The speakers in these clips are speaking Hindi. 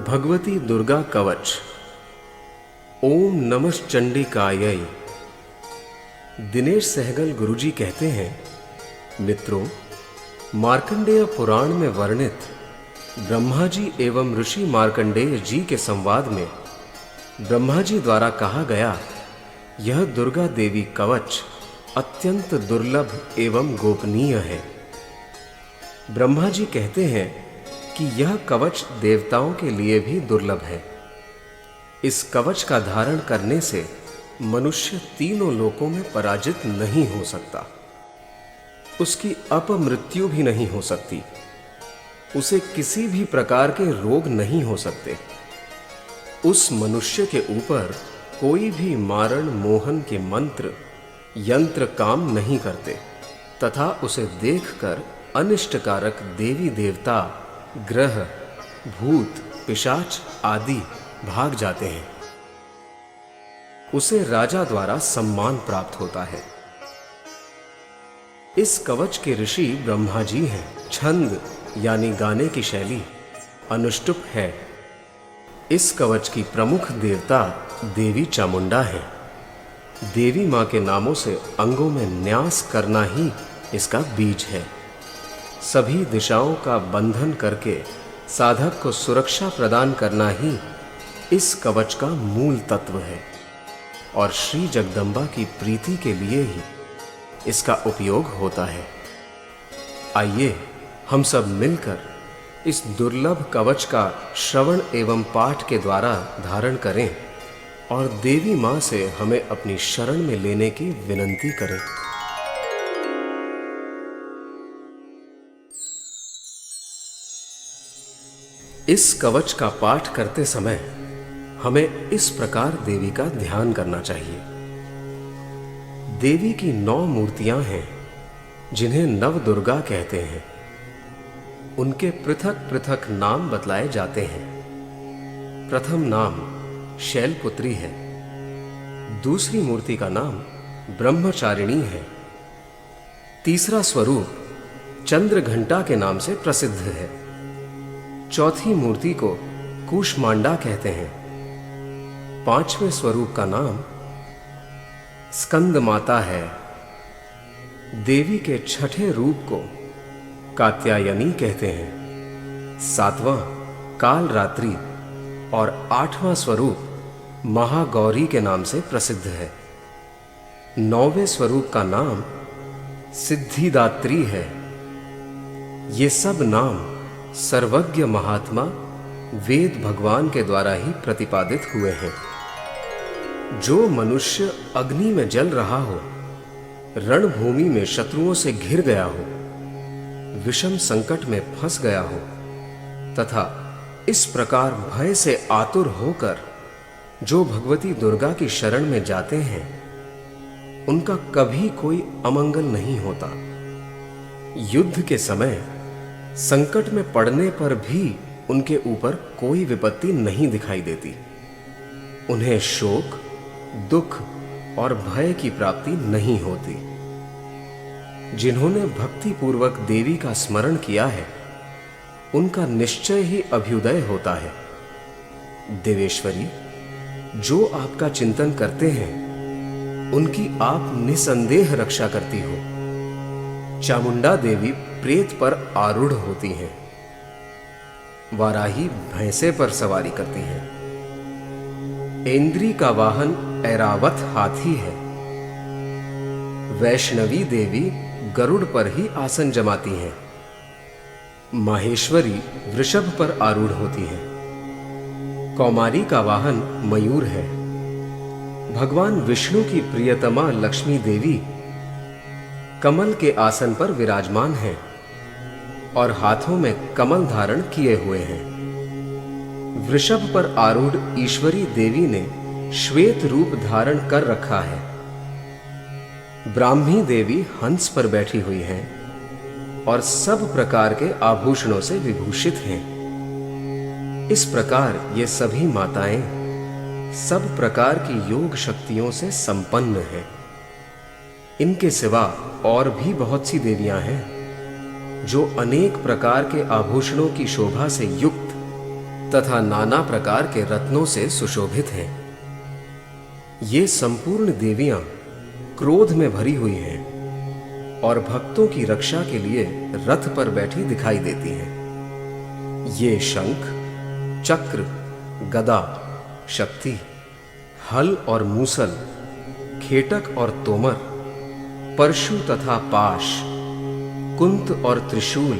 भगवती दुर्गा कवच। ओम नमश्चंडिकायै। दिनेश सहगल गुरुजी कहते हैं, मित्रों, मार्कंडेय पुराण में वर्णित ब्रह्मा जी एवं ऋषि मार्कंडेय जी के संवाद में ब्रह्मा जी द्वारा कहा गया यह दुर्गा देवी कवच अत्यंत दुर्लभ एवं गोपनीय है। ब्रह्मा जी कहते हैं कि यह कवच देवताओं के लिए भी दुर्लभ है। इस कवच का धारण करने से मनुष्य तीनों लोकों में पराजित नहीं हो सकता, उसकी अपमृत्यु भी नहीं हो सकती, उसे किसी भी प्रकार के रोग नहीं हो सकते, उस मनुष्य के ऊपर कोई भी मारण मोहन के मंत्र यंत्र काम नहीं करते तथा उसे देखकर अनिष्टकारक देवी देवता, ग्रह, भूत, पिशाच आदि भाग जाते हैं। उसे राजा द्वारा सम्मान प्राप्त होता है। इस कवच के ऋषि ब्रह्मा जी हैं। छंद यानी गाने की शैली अनुष्टुप है। इस कवच की प्रमुख देवता देवी चामुंडा है। देवी मां के नामों से अंगों में न्यास करना ही इसका बीज है। सभी दिशाओं का बंधन करके साधक को सुरक्षा प्रदान करना ही इस कवच का मूल तत्व है और श्री जगदम्बा की प्रीति के लिए ही इसका उपयोग होता है। आइए हम सब मिलकर इस दुर्लभ कवच का श्रवण एवं पाठ के द्वारा धारण करें और देवी मां से हमें अपनी शरण में लेने की विनंती करें। इस कवच का पाठ करते समय हमें इस प्रकार देवी का ध्यान करना चाहिए। देवी की 9 मूर्तियां हैं जिन्हें नव दुर्गा कहते हैं। उनके पृथक पृथक नाम बतलाए जाते हैं। प्रथम नाम शैलपुत्री है। दूसरी मूर्ति का नाम ब्रह्मचारिणी है। तीसरा स्वरूप चंद्रघंटा के नाम से प्रसिद्ध है। चौथी मूर्ति को कूष्मांडा कहते हैं। 5वें स्वरूप का नाम स्कंद माता है। देवी के 6ठे रूप को कात्यायनी कहते हैं। 7वां कालरात्रि और 8वां स्वरूप महागौरी के नाम से प्रसिद्ध है। 9वें स्वरूप का नाम सिद्धिदात्री है। ये सब नाम सर्वज्ञ महात्मा वेद भगवान के द्वारा ही प्रतिपादित हुए हैं। जो मनुष्य अग्नि में जल रहा हो, रणभूमि में शत्रुओं से घिर गया हो, विषम संकट में फंस गया हो तथा इस प्रकार भय से आतुर होकर जो भगवती दुर्गा की शरण में जाते हैं, उनका कभी कोई अमंगल नहीं होता। युद्ध के समय संकट में पड़ने पर भी उनके ऊपर कोई विपत्ति नहीं दिखाई देती। उन्हें शोक, दुख और भय की प्राप्ति नहीं होती। जिन्होंने भक्ति पूर्वक देवी का स्मरण किया है, उनका निश्चय ही अभ्युदय होता है। देवेश्वरी, जो आपका चिंतन करते हैं, उनकी आप निसंदेह रक्षा करती हो। चामुंडा देवी प्रेत पर आरूढ़ होती हैं। वाराही भैंसे पर सवारी करती हैं। ऐन्द्री का वाहन ऐरावत हाथी है। वैष्णवी देवी गरुड़ पर ही आसन जमाती हैं। माहेश्वरी वृषभ पर आरूढ़ होती हैं। कौमारी का वाहन मयूर है। भगवान विष्णु की प्रियतमा लक्ष्मी देवी कमल के आसन पर विराजमान हैं और हाथों में कमल धारण किए हुए हैं। वृषभ पर आरूढ़ ईश्वरी देवी ने श्वेत रूप धारण कर रखा है। ब्राह्मी देवी हंस पर बैठी हुई हैं और सब प्रकार के आभूषणों से विभूषित हैं। इस प्रकार ये सभी माताएं सब प्रकार की योग शक्तियों से संपन्न हैं। इनके सिवा और भी बहुत सी देवियां हैं जो अनेक प्रकार के आभूषणों की शोभा से युक्त तथा नाना प्रकार के रत्नों से सुशोभित हैं। ये संपूर्ण देवियां क्रोध में भरी हुई हैं और भक्तों की रक्षा के लिए रथ पर बैठी दिखाई देती हैं। ये शंख, चक्र, गदा, शक्ति, हल और मूसल, खेटक और तोमर, परशु तथा पाश, कुंत और त्रिशूल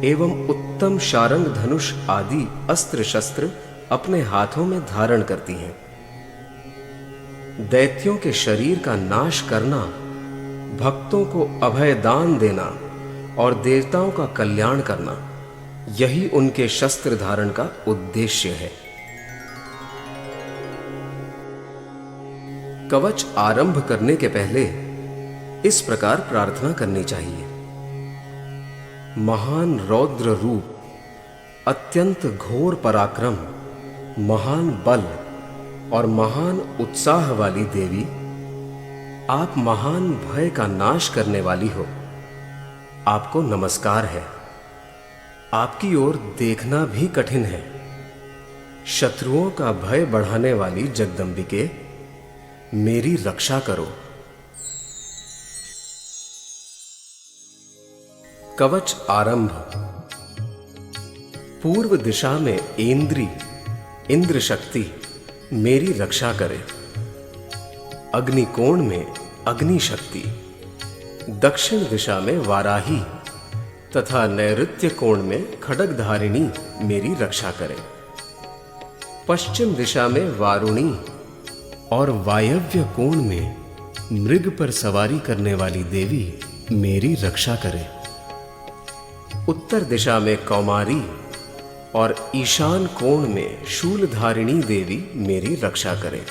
एवं उत्तम शारंग धनुष आदि अस्त्र शस्त्र अपने हाथों में धारण करती हैं। दैत्यों के शरीर का नाश करना, भक्तों को अभय दान देना और देवताओं का कल्याण करना, यही उनके शस्त्र धारण का उद्देश्य है। कवच आरंभ करने के पहले इस प्रकार प्रार्थना करनी चाहिए। महान रौद्र रूप, अत्यंत घोर पराक्रम, महान बल और महान उत्साह वाली देवी, आप महान भय का नाश करने वाली हो। आपको नमस्कार है। आपकी ओर देखना भी कठिन है। शत्रुओं का भय बढ़ाने वाली जगदंबिके, मेरी रक्षा करो। कवच आरंभ। पूर्व दिशा में ऐन्द्री, इंद्र शक्ति मेरी रक्षा करे। अग्निकोण में अग्नि शक्ति, दक्षिण दिशा में वाराही तथा नैऋत्य कोण में खड्गधारिणी मेरी रक्षा करे। पश्चिम दिशा में वारुणी और वायव्य कोण में मृग पर सवारी करने वाली देवी मेरी रक्षा करे। उत्तर दिशा में कौमारी और ईशान कोण में शूलधारिणी देवी मेरी रक्षा करे।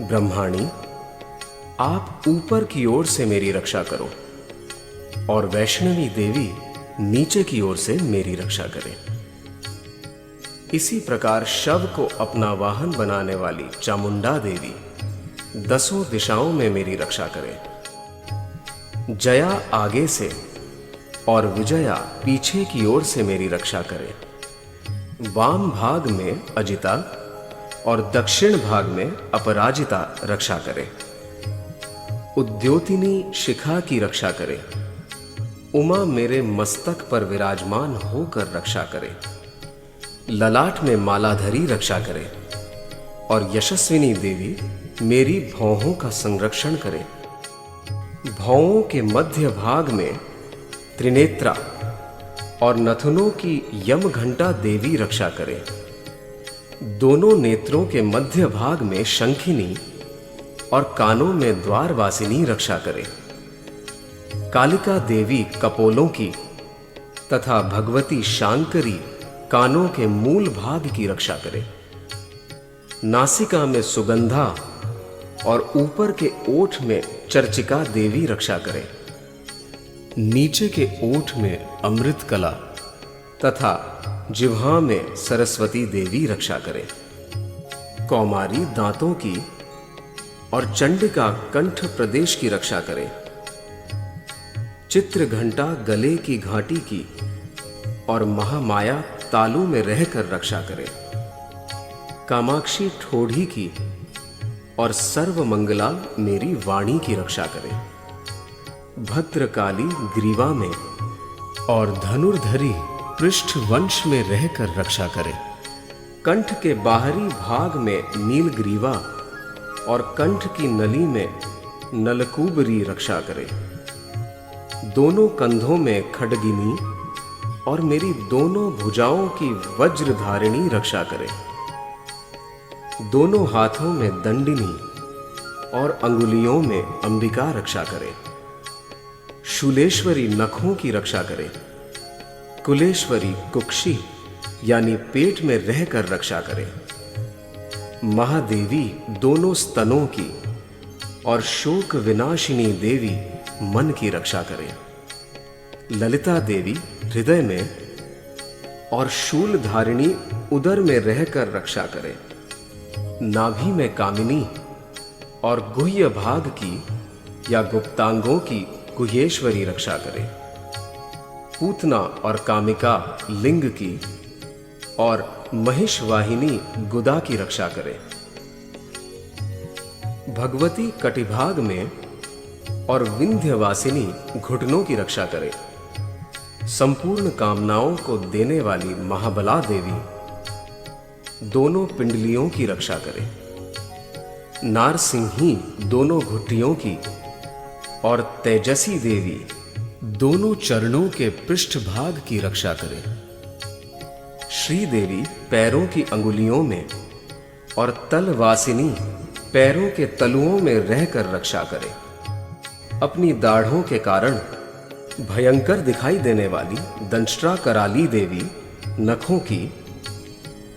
ब्रह्माणी, आप ऊपर की ओर से मेरी रक्षा करो और वैष्णवी देवी नीचे की ओर से मेरी रक्षा करे। इसी प्रकार शव को अपना वाहन बनाने वाली चामुंडा देवी दसों दिशाओं में मेरी रक्षा करे। जया आगे से और विजया पीछे की ओर से मेरी रक्षा करे। वाम भाग में अजिता और दक्षिण भाग में अपराजिता रक्षा करे। उद्योतिनी शिखा की रक्षा करे। उमा मेरे मस्तक पर विराजमान होकर रक्षा करे। ललाट में मालाधरी रक्षा करे और यशस्विनी देवी मेरी भौहों का संरक्षण करे। भौहों के मध्य भाग में त्रिनेत्रा और नथुनों की यम घंटा देवी रक्षा करे। दोनों नेत्रों के मध्य भाग में शंखिनी और कानों में द्वारवासिनी रक्षा करे। कालिका देवी कपोलों की तथा भगवती शांकरी कानों के मूल भाग की रक्षा करे। नासिका में सुगंधा और ऊपर के ओठ में चर्चिका देवी रक्षा करे। नीचे के ओठ में अमृत कला तथा जिह्वा में सरस्वती देवी रक्षा करे। कौमारी दांतों की और चंडिका कंठ प्रदेश की रक्षा करे। चित्र घंटा गले की घाटी की और महामाया तालू में रहकर रक्षा करे। कामाक्षी ठोड़ी की और सर्वमंगला मेरी वाणी की रक्षा करे। भद्रकाली ग्रीवा में और धनुर्धरी पृष्ठ वंश में रहकर रक्षा करे। कंठ के बाहरी भाग में नीलग्रीवा और कंठ की नली में नलकूबरी रक्षा करे। दोनों कंधों में खड्गिनी और मेरी दोनों भुजाओं की वज्रधारिणी रक्षा करे। दोनों हाथों में दंडिनी और अंगुलियों में अंबिका रक्षा करे। शूलेश्वरी नखों की रक्षा करे। कुलेश्वरी कुक्षी यानी पेट में रहकर रक्षा करे। महादेवी दोनों स्तनों की और शोक विनाशिनी देवी मन की रक्षा करे। ललिता देवी हृदय में और शूलधारिणी उदर में रहकर रक्षा करे। नाभि में कामिनी और गुह्य भाग की या गुप्तांगों की गुह्येश्वरी रक्षा करे। पूतना और कामिका लिंग की और महिषवाहिनी गुदा की रक्षा करे। भगवती कटिभाग में और विंध्यवासिनी घुटनों की रक्षा करे। संपूर्ण कामनाओं को देने वाली महाबला देवी दोनों पिंडलियों की रक्षा करे। नारसिंही दोनों घुटियों की और तेजसी देवी दोनों चरणों के पृष्ठभाग की रक्षा करे। श्री देवी पैरों की अंगुलियों में और तलवासिनी पैरों के तलुओं में रहकर रक्षा करे। अपनी दाढ़ों के कारण भयंकर दिखाई देने वाली दंष्ट्रा कराली देवी नखों की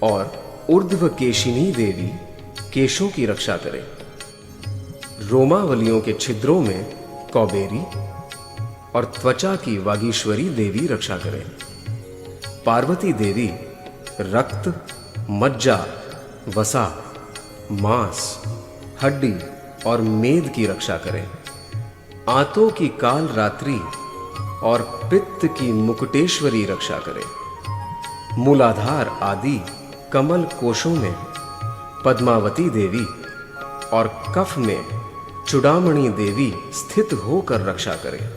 और ऊर्ध्वकेशिनी देवी केशों की रक्षा करे। रोमावलियों के छिद्रों में कौबेरी और त्वचा की वागीश्वरी देवी रक्षा करे। पार्वती देवी रक्त, मज्जा, वसा, मांस, हड्डी और मेद की रक्षा करे। आंतों की काल रात्रि और पित्त की मुकुटेश्वरी रक्षा करे। मूलाधार आदि कमल कोशों में पद्मावती देवी और कफ में चूड़ामणि देवी स्थित होकर रक्षा करे।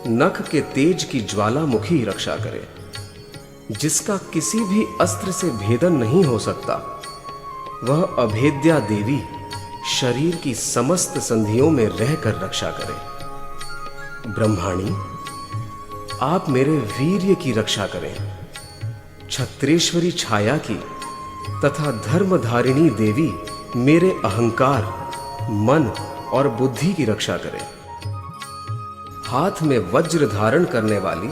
नख के तेज की ज्वालामुखी रक्षा करे, जिसका किसी भी अस्त्र से भेदन नहीं हो सकता। वह अभेद्या देवी शरीर की समस्त संधियों में रहकर रक्षा करे। ब्रह्माणी, आप मेरे वीर्य की रक्षा करें। छत्रेश्वरी छाया की तथा धर्मधारिणी देवी मेरे अहंकार, मन और बुद्धि की रक्षा करें। हाथ में वज्र धारण करने वाली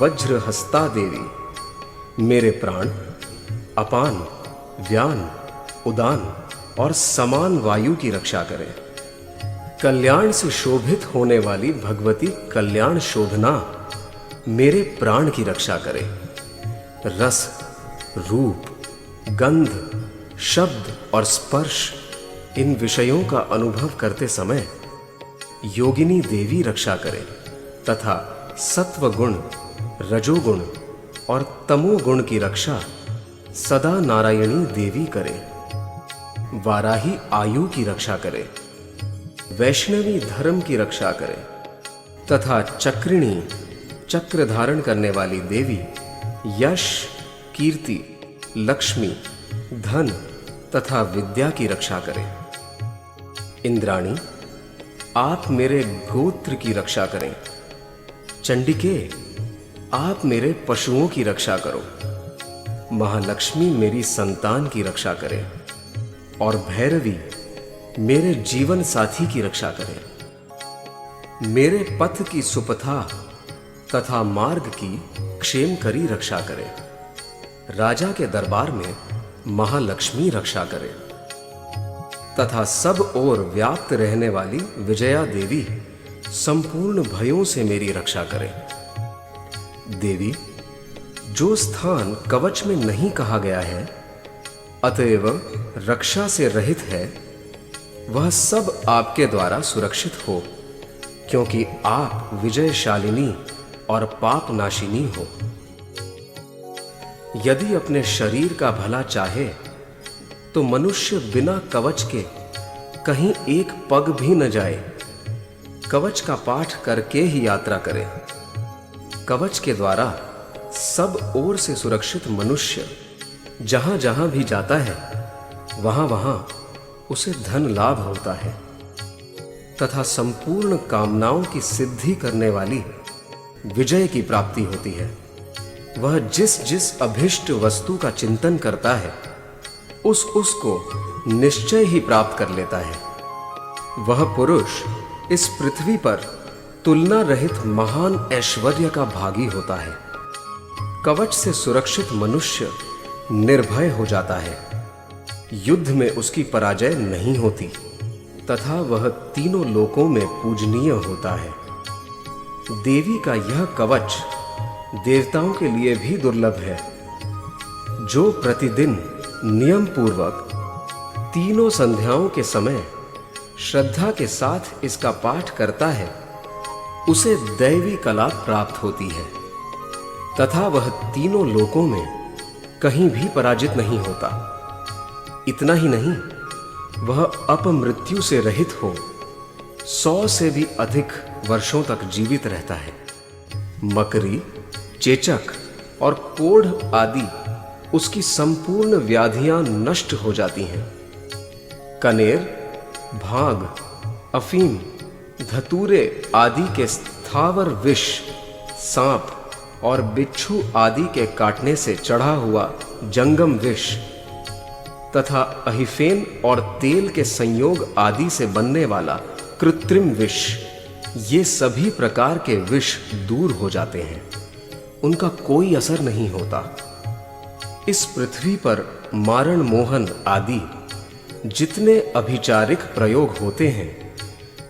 वज्रहस्ता देवी मेरे प्राण, अपान, व्यान, उदान और समान वायु की रक्षा करें। कल्याण से शोभित होने वाली भगवती कल्याण शोधना मेरे प्राण की रक्षा करे। रस, रूप, गंध, शब्द और स्पर्श इन विषयों का अनुभव करते समय योगिनी देवी रक्षा करे तथा सत्व गुण, रजोगुण और तमोगुण की रक्षा सदा नारायणी देवी करे। वाराही आयु की रक्षा करे, वैष्णवी धर्म की रक्षा करे तथा चक्रिणी चक्र धारण करने वाली देवी यश, कीर्ति, लक्ष्मी, धन तथा विद्या की रक्षा करे। इंद्राणी, आप मेरे गोत्र की रक्षा करें। चंडिके, आप मेरे पशुओं की रक्षा करो। महालक्ष्मी मेरी संतान की रक्षा करे और भैरवी मेरे जीवन साथी की रक्षा करे। मेरे पथ की सुपथा तथा मार्ग की क्षेमकरी रक्षा करे। राजा के दरबार में महालक्ष्मी रक्षा करे तथा सब ओर व्याप्त रहने वाली विजया देवी संपूर्ण भयों से मेरी रक्षा करे। देवी, जो स्थान कवच में नहीं कहा गया है अतएव रक्षा से रहित है, वह सब आपके द्वारा सुरक्षित हो, क्योंकि आप विजयशालिनी और पापनाशिनी हो। यदि अपने शरीर का भला चाहे तो मनुष्य बिना कवच के कहीं एक पग भी न जाए। कवच का पाठ करके ही यात्रा करे। कवच के द्वारा सब ओर से सुरक्षित मनुष्य जहां जहां भी जाता है वहां वहां उसे धन लाभ होता है तथा संपूर्ण कामनाओं की सिद्धि करने वाली विजय की प्राप्ति होती है। वह जिस जिस अभिष्ट वस्तु का चिंतन करता है उसको निश्चय ही प्राप्त कर लेता है। वह पुरुष इस पृथ्वी पर तुलना रहित महान ऐश्वर्य का भागी होता है। कवच से सुरक्षित मनुष्य निर्भय हो जाता है। युद्ध में उसकी पराजय नहीं होती तथा वह तीनों लोकों में पूजनीय होता है। देवी का यह कवच देवताओं के लिए भी दुर्लभ है। जो प्रतिदिन नियम पूर्वक तीनों संध्याओं के समय श्रद्धा के साथ इसका पाठ करता है उसे दैवी कला प्राप्त होती है तथा वह तीनों लोकों में कहीं भी पराजित नहीं होता। इतना ही नहीं, वह अपमृत्यु से रहित हो 100 से भी अधिक वर्षों तक जीवित रहता है। मकरी, चेचक और कोढ़ आदि उसकी संपूर्ण व्याधियां नष्ट हो जाती हैं। कनेर, भांग, अफीम, धतूरे आदि के स्थावर विष, सांप और बिच्छू आदि के काटने से चढ़ा हुआ जंगम विष तथा अहिफेन और तेल के संयोग आदि से बनने वाला कृत्रिम विष, ये सभी प्रकार के विष दूर हो जाते हैं। उनका कोई असर नहीं होता। इस पृथ्वी पर मारण मोहन आदि जितने अभिचारिक प्रयोग होते हैं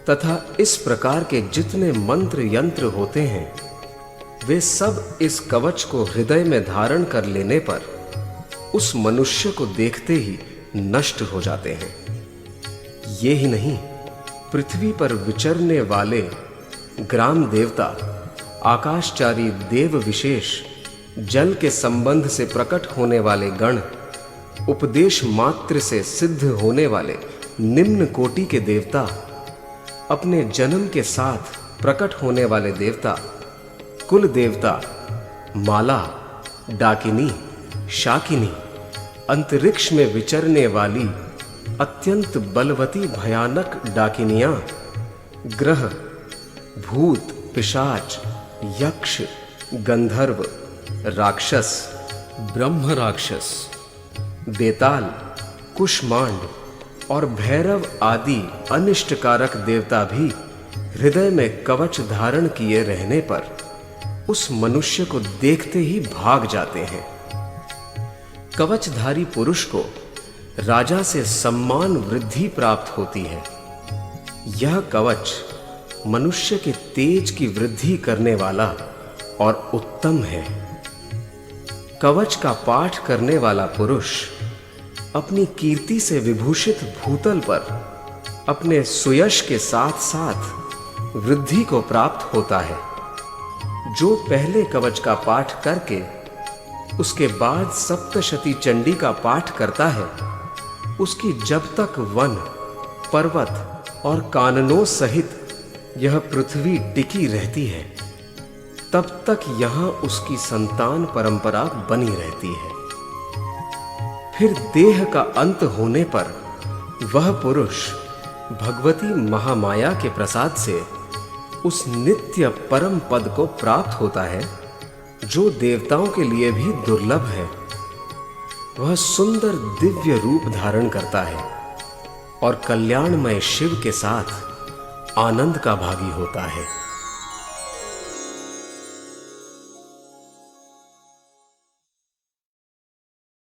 तथा इस प्रकार के जितने मंत्र यंत्र होते हैं, वे सब इस कवच को हृदय में धारण कर लेने पर उस मनुष्य को देखते ही नष्ट हो जाते हैं। ये ही नहीं, पृथ्वी पर विचरने वाले ग्राम देवता, आकाशचारी देव विशेष, जल के संबंध से प्रकट होने वाले गण, उपदेश मात्र से सिद्ध होने वाले निम्न कोटि के देवता, अपने जन्म के साथ प्रकट होने वाले देवता, कुल देवता, माला, डाकिनी, शाकिनी, अंतरिक्ष में विचरने वाली अत्यंत बलवती भयानक डाकिनियां, ग्रह, भूत, पिशाच, यक्ष, गंधर्व, राक्षस, ब्रह्म राक्षस, बेताल, कुष्मांड और भैरव आदि अनिष्टकारक देवता भी हृदय में कवच धारण किए रहने पर उस मनुष्य को देखते ही भाग जाते हैं। कवचधारी पुरुष को राजा से सम्मान वृद्धि प्राप्त होती है। यह कवच मनुष्य के तेज की वृद्धि करने वाला और उत्तम है। कवच का पाठ करने वाला पुरुष अपनी कीर्ति से विभूषित भूतल पर अपने सुयश के साथ साथ वृद्धि को प्राप्त होता है। जो पहले कवच का पाठ करके उसके बाद सप्तशती चंडी का पाठ करता है, उसकी जब तक वन, पर्वत और काननों सहित यह पृथ्वी टिकी रहती है, तब तक यहां उसकी संतान परंपरा बनी रहती है। फिर देह का अंत होने पर वह पुरुष भगवती महामाया के प्रसाद से उस नित्य परम पद को प्राप्त होता है, जो देवताओं के लिए भी दुर्लभ है। वह सुंदर दिव्य रूप धारण करता है और कल्याणमय शिव के साथ आनंद का भागी होता है।